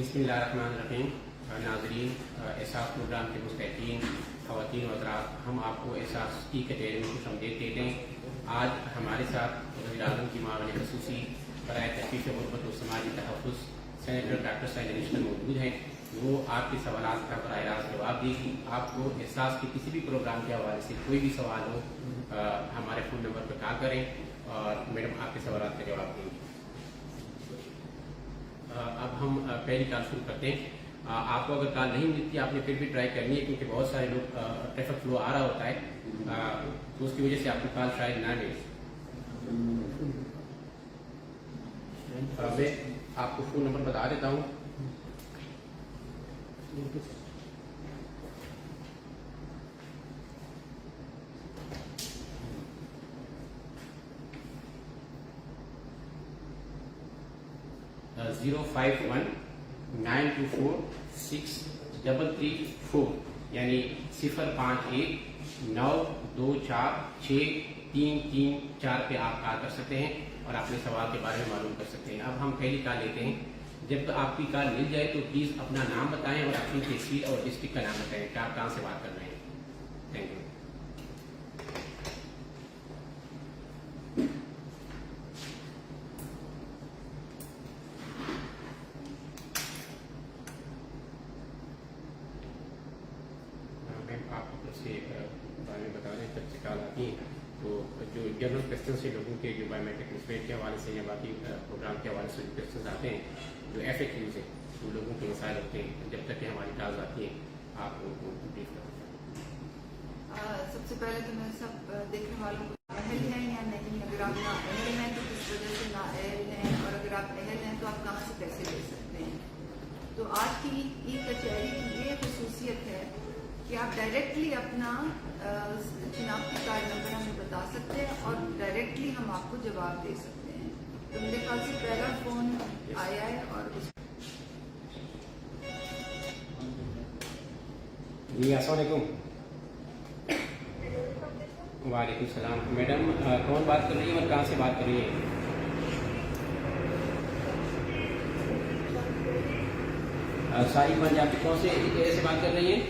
بسم اللہ الرحمن الرحیم. ناظرین، احساس پروگرام کے مستحقین خواتین و حضرات، ہم آپ کو احساس کی کچہری میں خوش آمدید کہتے ہیں. آج ہمارے ساتھ وزیر اعظم کی معاون خصوصی برائے تفتیش غربت و سماجی تحفظ سینیٹر ڈاکٹر سعید علی اشرف موجود ہیں. وہ آپ کے سوالات کا براہ راست جواب دے گی. آپ کو احساس کے کسی بھی پروگرام کے حوالے سے کوئی بھی سوال ہو، ہمارے فون نمبر پر کال کریں اور میڈم آپ کے سوالات کا جواب دیں گی. اب ہم پہلی کال شروع کرتے ہیں. آپ کو اگر کال نہیں ملتی، آپ نے پھر بھی ٹرائی کرنی ہے، کیونکہ بہت سارے لوگ ٹریفک فلو آ رہا ہوتا ہے، تو اس کی وجہ سے آپ کی کال شاید نہ ملے. میں آپ کو فون نمبر بتا دیتا ہوں. زیرو 5192463334 یعنی 05192463334 پہ آپ کال کر سکتے ہیں اور اپنے سوال کے بارے میں معلوم کر سکتے ہیں. اب ہم پہلی کال لیتے ہیں. جب آپ کی کال مل جائے تو پلیز اپنا نام بتائیں اور اپنی تحصیل اور ڈسٹرکٹ کا نام بتائیں کہ آپ کہاں سے بات کر رہے ہیں. Thank you. تو جو جنرل کوشچن سے لوگوں کے جو بایو میٹرک مسٹیک کے حوالے سے یا باقی پروگرام کے حوالے سے جو کوشچنز آتے ہیں، جو ایف اے کیوز ہیں، وہ لوگوں کے مسائل ہوتے ہیں، جب تک کہ ہماری کالز آتی ہیں آپ ان کو بریف کر سکتے ہیں. سب سے پہلے تو میں سب دیکھنے والوں کو اہل ہیں یا نہیں، اگر آپ نا اہل ہیں تو کس وجہ سے نا اہل ہیں، اور اگر آپ اہل ہیں تو آپ کہاں سے پیسے لے سکتے ہیں. تو آج کی ای کچہری کی یہ خصوصیت ہے کہ آپ ڈائریکٹلی اپنا شناختی کارڈ نمبر ہمیں بتا سکتے ہیں اور ڈائریکٹلی ہم آپ کو جواب دے سکتے ہیں. تو میرے خیال سے پہلا فون آیا ہے اور جی السلام علیکم. وعلیکم السلام. میڈم کون بات کر رہی ہیں اور کہاں سے بات کر رہی ہیں؟ ساری پنجابی کون سے ایریا سے بات کر رہی ہیں؟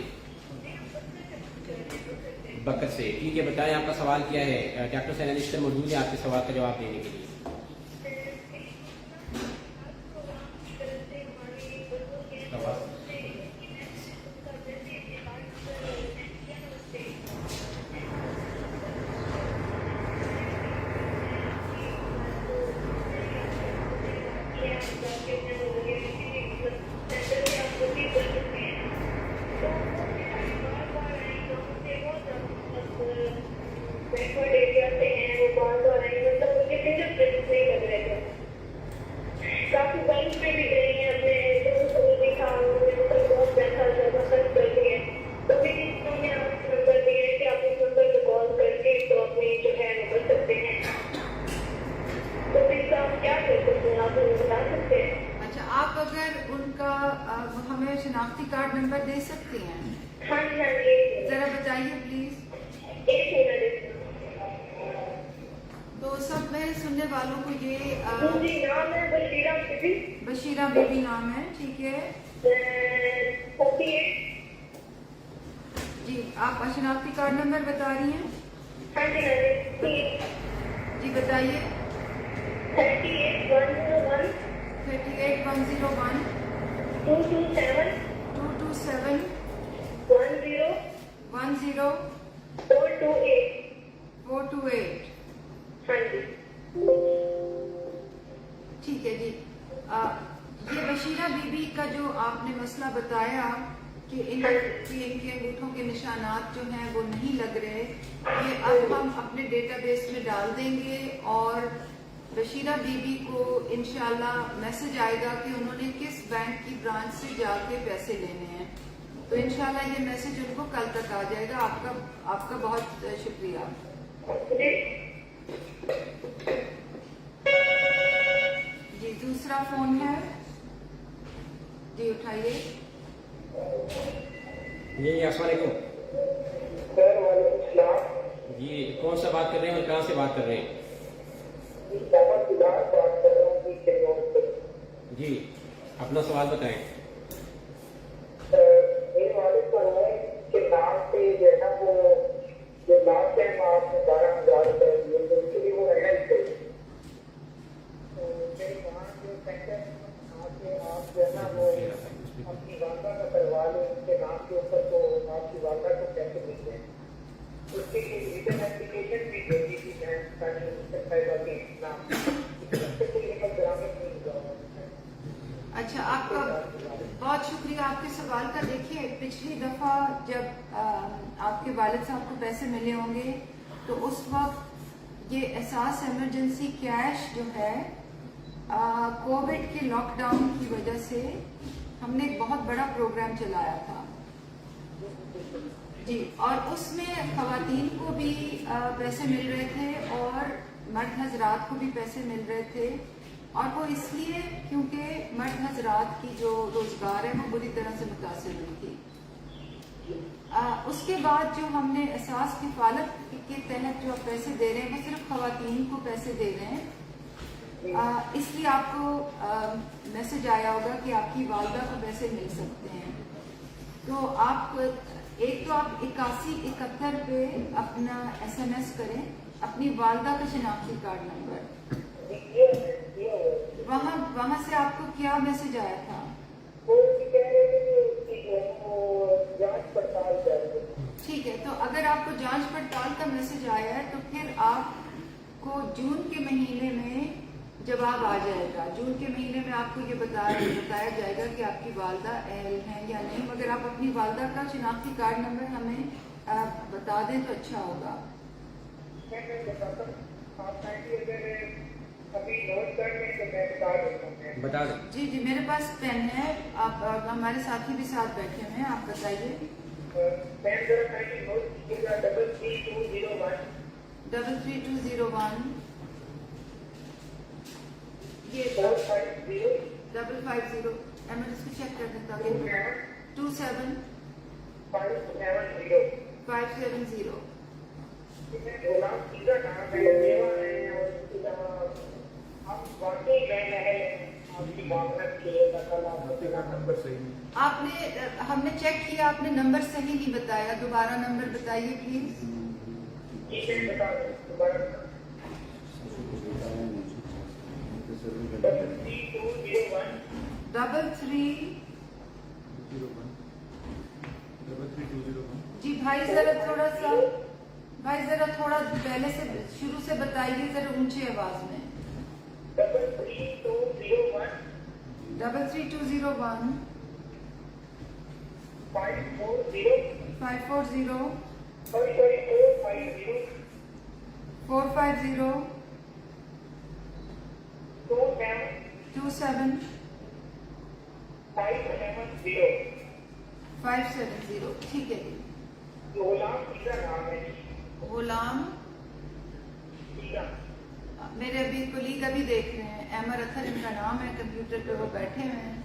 بکر سے. ٹھیک ہے، بتائیں آپ کا سوال کیا ہے. ڈاکٹر سعید علی اشرف موجود ہے آپ کے سوال کا جواب دینے کے لیے. اچھا، آپ اگر ان کا ہمیں شناختی کارڈ نمبر دے سکتے ہیں؟ ذرا بتائیے پلیز. تو سب میں سننے والوں کو یہ نام ہے بشیرہ بی بی نام ہے. ٹھیک ہے جی، آپ شناختی کارڈ نمبر بتا رہی ہیں؟ جی بتائیے. 38101 38101 227 227 10 10 428. 428. ہاں جی ٹھیک ہے جی. یہ بشیرہ بی بی کا جو آپ نے مسئلہ بتایا کہ ان کے انگوٹھوں کے نشانات جو ہیں وہ نہیں لگ رہے، یہ اب ہم اپنے ڈیٹا بیس میں ڈال دیں گے اور بشیرہ بی بی کو انشاءاللہ میسج آئے گا کہ انہوں نے کس بینک کی برانچ سے جا کے پیسے لینے ہیں. تو انشاءاللہ یہ میسج ان کو کل تک آ جائے گا. آپ کا بہت شکریہ. جی دوسرا فون ہے جی، اٹھائیے. جی السلام علیکم. جی کون سا بات کر رہے ہیں اور کہاں سے بات کر رہے ہیں؟ جی اپنا سوال بتائیں. آپ جو ہے نا وہ اپنی والدہ کا کروا لیں ان کے نام کے اوپر، تو آپ کی والدہ کو پیسے ملتے ہیں. اس کے لیے ریٹن اپلیکیشن بھی بھیجی تھی بینک صاحبہ کے نام سے کوئی عمل درآمد نہیں ہوا. اچھا، آپ کا بہت شکریہ آپ کے سوال کا. دیکھیے، پچھلی دفعہ جب آپ کے والد صاحب کو پیسے ملے ہوں گے تو اس وقت یہ احساس ایمرجنسی کیش جو ہے کووڈ کے لاک ڈاؤن کی وجہ سے ہم نے ایک بہت بڑا پروگرام چلایا تھا جی، اور اس میں خواتین کو بھی پیسے مل رہے تھے اور مرد حضرات کو بھی پیسے مل رہے تھے. اور وہ اس لیے کیونکہ مرد حضرات کی جو روزگار ہے وہ بری طرح سے متاثر ہوئی تھی. اس کے بعد جو ہم نے احساس کفالت کے تحت جو آپ پیسے دے رہے ہیں وہ صرف خواتین کو پیسے دے رہے ہیں. اس لیے آپ کو میسج آیا ہوگا کہ آپ کی والدہ کو پیسے مل سکتے ہیں. تو آپ ایک تو آپ 8171 پہ اپنا SMS کریں اپنی والدہ کا شناختی کارڈ نمبر. وہاں سے آپ کو کیا میسج آیا تھا؟ ٹھیک ہے، تو اگر آپ کو جانچ پڑتال کا میسج آیا ہے تو پھر آپ کو جون کے مہینے میں جواب آ جائے گا. جون کے مہینے میں آپ کو یہ بتایا جائے گا کہ آپ کی والدہ اہل ہیں یا نہیں. مگر آپ اپنی والدہ کا شناختی کارڈ نمبر ہمیں بتا دیں تو اچھا ہوگا. بتا دیں. جی جی، میرے پاس پین ہے. آپ ہمارے ساتھی بھی ساتھ بیٹھے ہوئے ہیں، آپ بتائیے. 33201 یہ 550 احمد اس کو چیک کر دیں تاکہ 27570. آپ نے ہم نے چیک کیا، آپ نے نمبر صحیح نہیں بتایا. دوبارہ نمبر بتائیے پلیز. 33 جی بھائی ذرا تھوڑا پہلے سے شروع سے بتائیے ذرا اونچی آواز میں. 33201 33201 540 450 27 570. ٹھیک ہے جی. غلام میرے ابھی کولیگ ابھی دیکھ رہے ہیں، احمد اطہر ان کا نام ہے، کمپیوٹر پہ وہ بیٹھے ہوئے ہیں.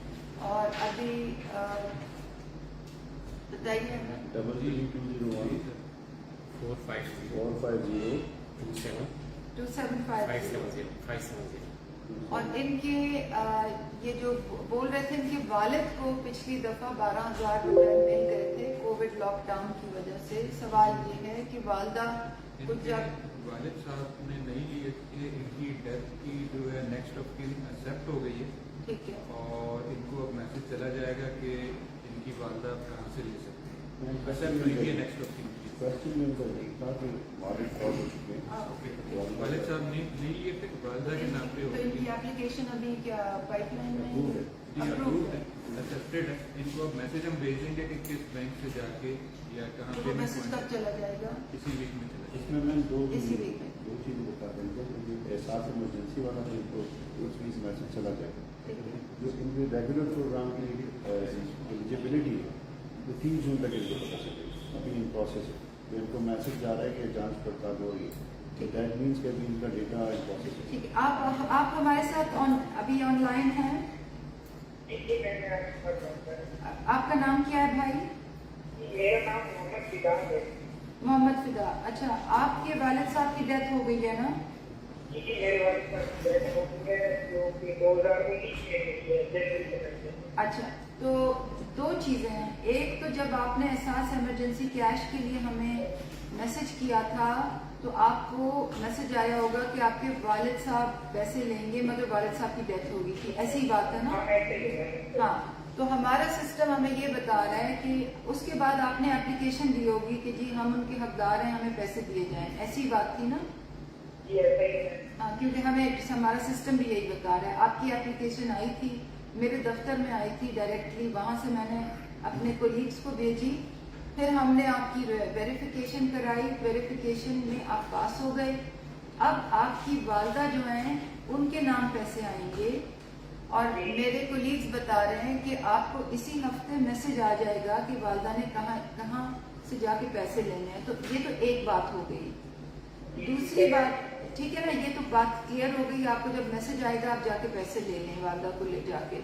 اور ابھی بتائیے. 450 اور ان کے یہ جو بول رہے تھے ان کے والد کو پچھلی دفعہ 12,000 روپے مل گئے تھے کووڈ لاک ڈاؤن کی وجہ سے. سوال یہ ہے کہ والدہ کو جب والد صاحب نے نہیں لیے کہ ان کی ڈیتھ کی جو ہے نیکسٹ آف کن ایکسیپٹ ہو گئی ہے. ٹھیک ہے، اور ان کو اب میسج چلا جائے گا کہ ان کی والدہ آپ کہاں سے لے سکتے ہیں. ایکسیپٹ ہوئی ہے نیکسٹ آف کن کی. والد صاحب نہیں لیے تھے، والدہ کے نام پہ تو ان کی اپلیکیشن ابھی کیا پائپ لائن میں اپرووڈ ہے، ایکسیپٹیڈ ہے. ان کو اب میسج ہم بھیجیں گے کہ کس بینک سے جا کے یا کہاں تو پہ وہ میسج کب چلا جائے گا؟ اسی ویک میں چلا جائے اس میں میں دو اسی ویک میں. چیزیں بتا دیں گے. احساس ایمرجنسی والا ہے تو اس ویک میسج چلا جائے گا. جو ان کے ریگولر پروگرام کی ایلیجیبلٹی ہے وہ 3 جون تک ان کو پتہ چلے گا. ابھی ان پروسیس ہے. ان کو میسج جا رہا ہے کہ جانچ پڑتال ہو رہی ہے. دیٹ مینس کہ ابھی ان کا ڈیٹا ان پروسیس ہے. ٹھیک ہے، آپ ہمارے ساتھ ابھی آن لائن ہیں. آپ کا نام کیا ہے بھائی؟ میرا نام محمد فدا ہے. محمد فدا. اچھا، آپ کے والد صاحب کی ڈیتھ ہو گئی ہے نا؟ جی میرے والد صاحب کی ڈیتھ ہو گئی ہے جو کہ 2019 میں. اچھا، تو 2 چیزیں ہیں. ایک تو جب آپ نے احساس ایمرجنسی کیش کے لیے ہمیں میسج کیا تھا تو آپ کو میسج آیا ہوگا کہ آپ کے والد صاحب پیسے لیں گے مگر والد صاحب کی ڈیتھ ہوگی تھی، ایسی ہی بات ہے نا؟ ہاں، تو ہمارا سسٹم ہمیں یہ بتا رہا ہے کہ اس کے بعد آپ نے اپلیکیشن دی ہوگی کہ جی ہم ان کے حقدار ہیں، ہمیں پیسے دیے جائیں، ایسی بات تھی نا؟ ہاں، کیونکہ ہمیں ہمارا سسٹم بھی یہی بتا رہا ہے. آپ کی اپلیکیشن آئی تھی میرے دفتر میں، آئی تھی ڈائریکٹلی، وہاں سے میں نے اپنے کولیگس کو بھیجی، پھر ہم نے آپ کی ویریفیکیشن کرائی، ویریفیکیشن میں آپ پاس ہو گئے. اب آپ کی والدہ جو ہیں ان کے نام پیسے آئیں گے، اور میرے کولیگس بتا رہے ہیں کہ آپ کو اسی ہفتے میسج آ جائے گا کہ والدہ نے کہاں سے جا کے پیسے لینے ہیں. تو یہ تو ایک بات ہو گئی. دوسری بات، ٹھیک ہے نا، یہ تو بات کلیئر ہو گئی، آپ کو جب میسج آئے گا آپ جا کے پیسے لے لیں والدہ کو لے جا کے.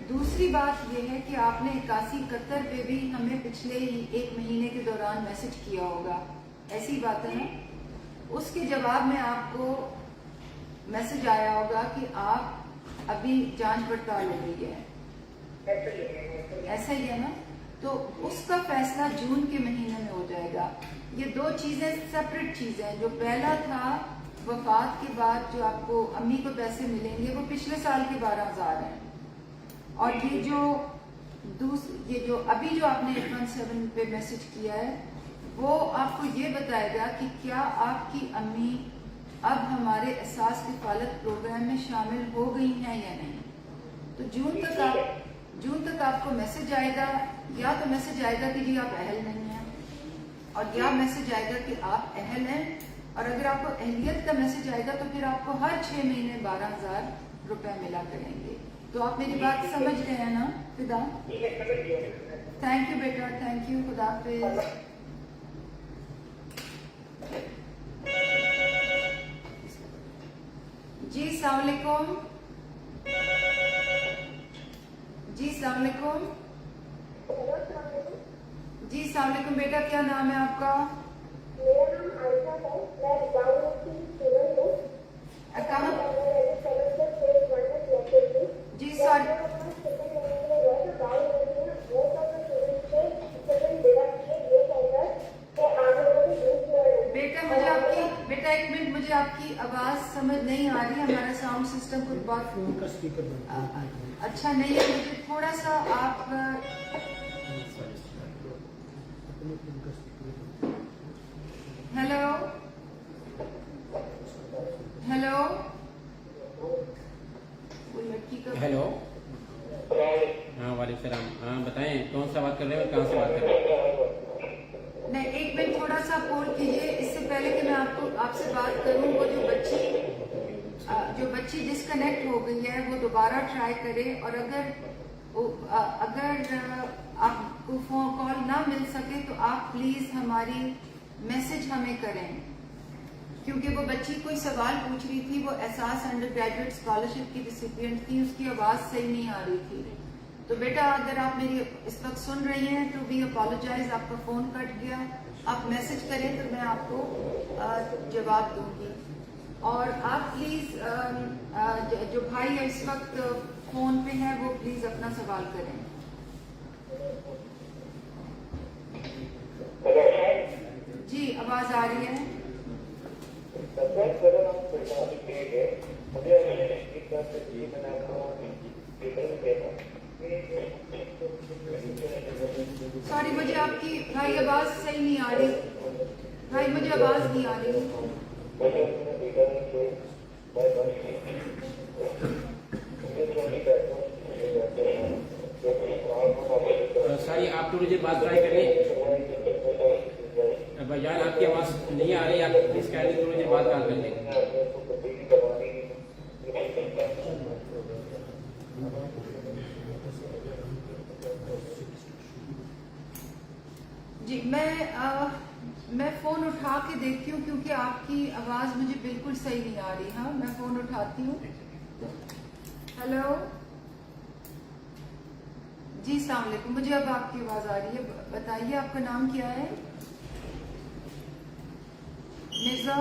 دوسری بات یہ ہے کہ آپ نے 8171 پہ بھی ہمیں پچھلے ہی 1 مہینے کے دوران میسج کیا ہوگا، ایسی بات ہے نا؟ اس کے جواب میں آپ کو میسج آیا ہوگا کہ آپ ابھی جانچ پڑتال ہو رہی ہے، ایسا ہی ہے نا؟ تو اس کا فیصلہ جون کے مہینے میں ہو جائے گا. یہ 2 چیزیں سپریٹ چیزیں، جو پہلا تھا وفات کے بعد جو آپ کو امی کو پیسے ملیں گے وہ پچھلے سال کے 12,000 ہیں، اور یہ جو ابھی جو آپ نے 817 پہ میسج کیا ہے وہ آپ کو یہ بتائے گا کہ کیا آپ کی امی اب ہمارے احساس کفالت پروگرام میں شامل ہو گئی ہیں یا نہیں. تو جون تک آپ کو میسج آئے گا، یا تو میسج آئے گا کہ جی آپ اہل نہیں ہیں، اور یا میسج آئے گا کہ آپ اہل ہیں. اور اگر آپ کو اہلیت کا میسج آئے گا تو پھر آپ کو ہر 6 مہینے 12,000 روپے ملا کریں گے. تو آپ میری بات سمجھ رہے ہیں نا فدا؟ Thank you beta, thank you, خدا حافظ. جی السلام علیکم. جی السلام علیکم. جی السلام علیکم بیٹا، کیا نام ہے آپ کا؟ میرا نام عائشہ ہے، میں گاؤں کی اسٹوڈنٹ ہوں. کہاں؟ جی بیٹا 1 منٹ، مجھے آپ کی آواز سمجھ نہیں آ رہی. ہمارا ساؤنڈ سسٹم کچھ بہت اچھا نہیں ہے. مجھے تھوڑا سا آپ ہیلو ہیلو. ہاں وعلیکم السلام. ہاں بتائیں کون سا بات کر رہے ہیں اور کہاں سے بات کر رہے ہیں؟ نہیں، 1 منٹ تھوڑا سا پول کیجیے. اس سے پہلے کہ میں آپ سے بات کروں، وہ جو بچی ڈسکنیکٹ ہو گئی ہے وہ دوبارہ ٹرائی کرے، اور اگر آپ کو فون کال نہ مل سکے تو آپ پلیز ہماری میسج ہمیں کریں، کیونکہ وہ بچی کوئی سوال پوچھ رہی تھی. وہ احساس انڈر گریجویٹ اسکالرشپ کی ریسیپینٹ تھی، اس کی آواز صحیح نہیں آ رہی تھی. تو بیٹا اگر آپ میری اس وقت سن رہی ہیں تو وی اپالوجائز، آپ کا فون کٹ گیا. آپ میسج کریں تو میں آپ کو جواب دوں گی. اور آپ پلیز جو بھائی اس وقت فون پہ ہیں وہ پلیز اپنا سوال کریں. جی آواز آ رہی ہے؟ سوری، مجھے آپ کی بھائی آواز صحیح نہیں آ رہی. بھائی مجھے آواز نہیں آ رہی. ساری آپ تو مجھے بات ٹرائی کریں. بھائی آپ کی آواز نہیں آ رہی، آپ پلیز کہہ دیں تو مجھے بات کر لیں. جی میں فون اٹھا کے دیکھتی ہوں، کیونکہ آپ کی آواز مجھے بالکل صحیح نہیں آ رہی. ہاں میں فون اٹھاتی ہوں. ہیلو جی السلام علیکم. مجھے اب آپ کی آواز آ رہی ہے. بتائیے آپ کا نام کیا ہے؟ مرزا.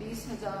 20,000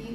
3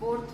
4th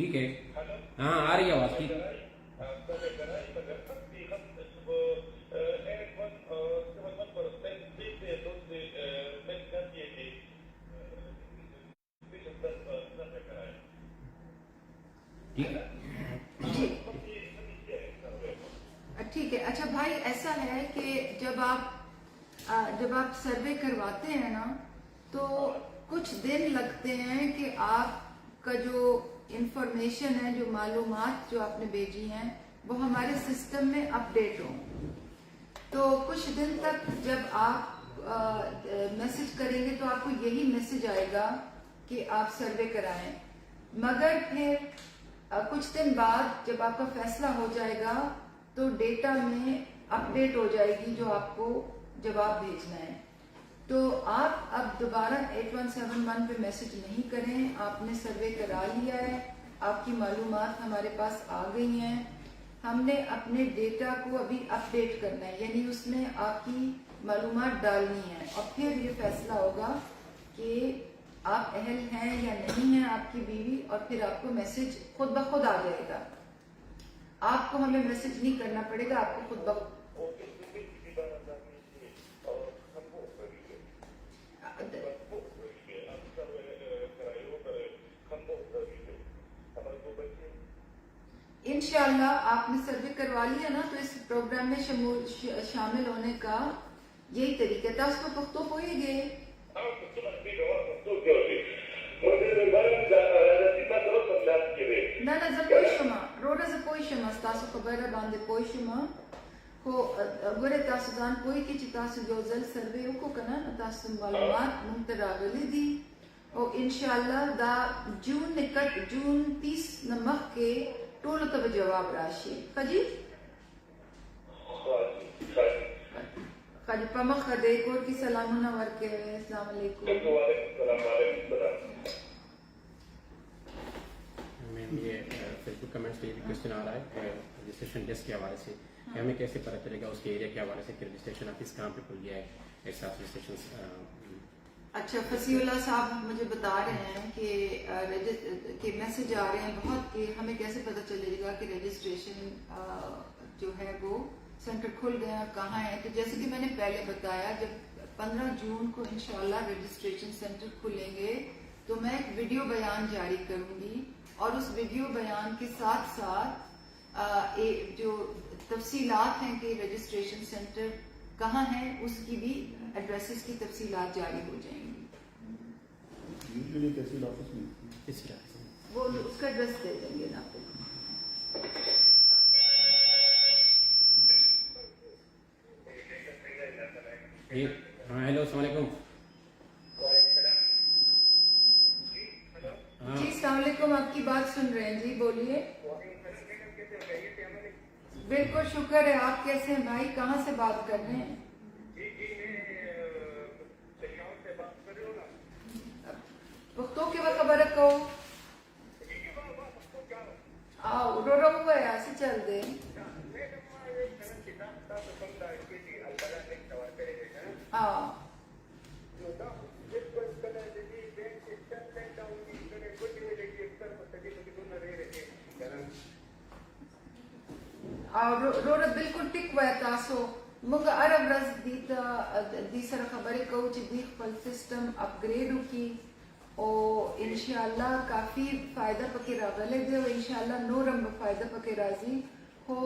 ٹھیک ہے ہاں آ رہی ہے آواز ٹھیک ٹھیک ہے. اچھا بھائی ایسا ہے کہ جب آپ سروے کرواتے ہیں نا تو کچھ دن لگتے ہیں کہ آپ کا جو انفارمیشن ہے جو معلومات جو آپ نے بھیجی ہیں وہ ہمارے سسٹم میں اپڈیٹ ہوں. تو کچھ دن تک جب آپ میسج کریں گے تو آپ کو یہی میسج آئے گا کہ آپ سروے کرائیں. مگر پھر کچھ دن بعد جب آپ کا فیصلہ ہو جائے گا تو ڈیٹا میں اپڈیٹ ہو جائے گی جو آپ کو جواب بھیجنا ہے. تو آپ اب دوبارہ 8171 پہ میسج نہیں کریں. آپ نے سروے کرا لیا ہے, آپ کی معلومات ہمارے پاس آ گئی ہیں. ہم نے اپنے ڈیٹا کو ابھی اپڈیٹ کرنا ہے, یعنی اس میں آپ کی معلومات ڈالنی ہے اور پھر یہ فیصلہ ہوگا کہ آپ اہل ہیں یا نہیں ہیں آپ کی بیوی, اور پھر آپ کو میسج خود بخود آ جائے گا. آپ کو ہمیں میسج نہیں کرنا پڑے گا, آپ کو خود بخود انشاءاللہ. آپ نے سروے کروا لیا نا تو اس پروگرام میں شامل ہونے کا یہی طریقہ تھا. اس کو پختو پوئے گے نه زه پوه شوم, وروره زه پوه شوم ستاسو خبره باندې پوه شوم, خو ګوره تاسو ځان پوه کړئ چې تاسو یو ځل سروے وکړو که نه نو تاسو معلومات موږ ته راغلي دي او انشاءالله دا جون 30 نه مخکې ټولو ته به جواب راشي. ښه جي ښه جي په مخه دی کور کې سلامونه ورکوئ. السلام علیکم. یہ فیس بک کمنٹس پہ یہ بھی کوشچن آ رہا ہے رجسٹریشن ڈیسک کے حوالے سے کہ ہمیں کیسے پتہ چلے گا اس کے ایریا کے حوالے سے کہ رجسٹریشن آپ کس کام پہ کھل گیا ہے ایسا رجسٹریشن. اچھا فصیح اللہ صاحب مجھے بتا رہے ہیں کہ میسج آ رہے ہیں بہت کہ ہمیں کیسے پتہ چلے گا کہ رجسٹریشن جو ہے وہ سینٹر کھل گیا کہاں ہے. تو جیسے کہ میں نے پہلے بتایا جب 15 جون کو انشاءاللہ رجسٹریشن سینٹر کھلیں گے تو میں ایک ویڈیو بیان جاری کروں گی اور اس ویڈیو بیان کے ساتھ ساتھ جو تفصیلات ہیں کہ رجسٹریشن سینٹر کہاں ہے اس کی بھی ایڈریسز کی تفصیلات جاری ہو جائیں گی. یوزلی تحصیل آفس میں وہ اس کا ایڈریس دے دیں گے نا آپ کو. ہاں ہیلو السلام علیکم. جی السلام علیکم, آپ کی بات سن رہے ہیں جی بولیے. بالکل شکر ہے. آپ کیسے ہیں بھائی, کہاں سے بات کر رہے ہیں؟ پختو کے وقت خبر رکھو آؤ رو ہوا ہے ایسے چل دے. ہاں روره بالکل ټیک وای تاسو. موږ هر ورځ دې سره خبرې کوو چې دې خپل سسټم اپګریډ وکړي او انشاءالله کافی فائدہ پکې راغلی دی او انشاءالله نور هم فائدہ پکې راځي. خو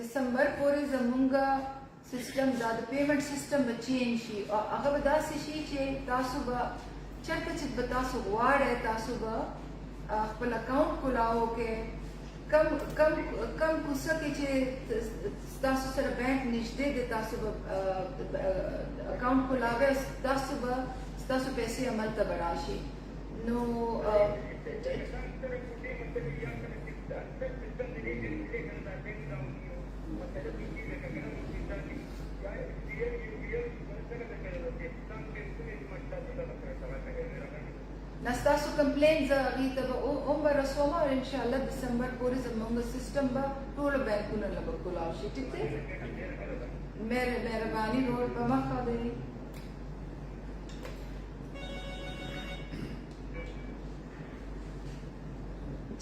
دسمبر پورې زموږ سسټم دا د پیمنټ سسټم به چینج شي او هغه به داسې شي چې تاسو به چېرته چې به تاسو غواړئ تاسو به خپل اکاؤنٹ کھلاو کې کم کوڅه کې چې تاسو سره بینک نږدې دی تاسو به اکاؤنٹ کھلاوئ تاسو به ستاسو پیسې عمل ته به راشي. نو نستاسو کمپلین زغی ته به به رسوم او انشاءالله دسمبر پورې زموږ سسټم به ټولو بینکونو نه به کلاو شي. ټیک دی, مهرباني نور په مخه دی.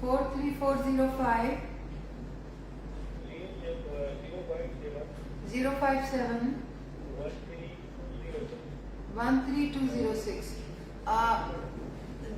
43405 057 13206।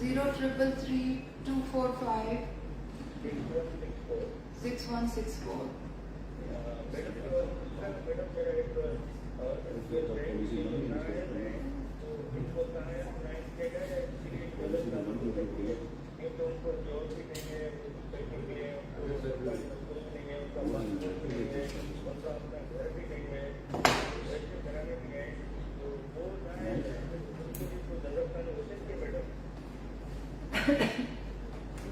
0333245 6164।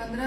15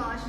5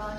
5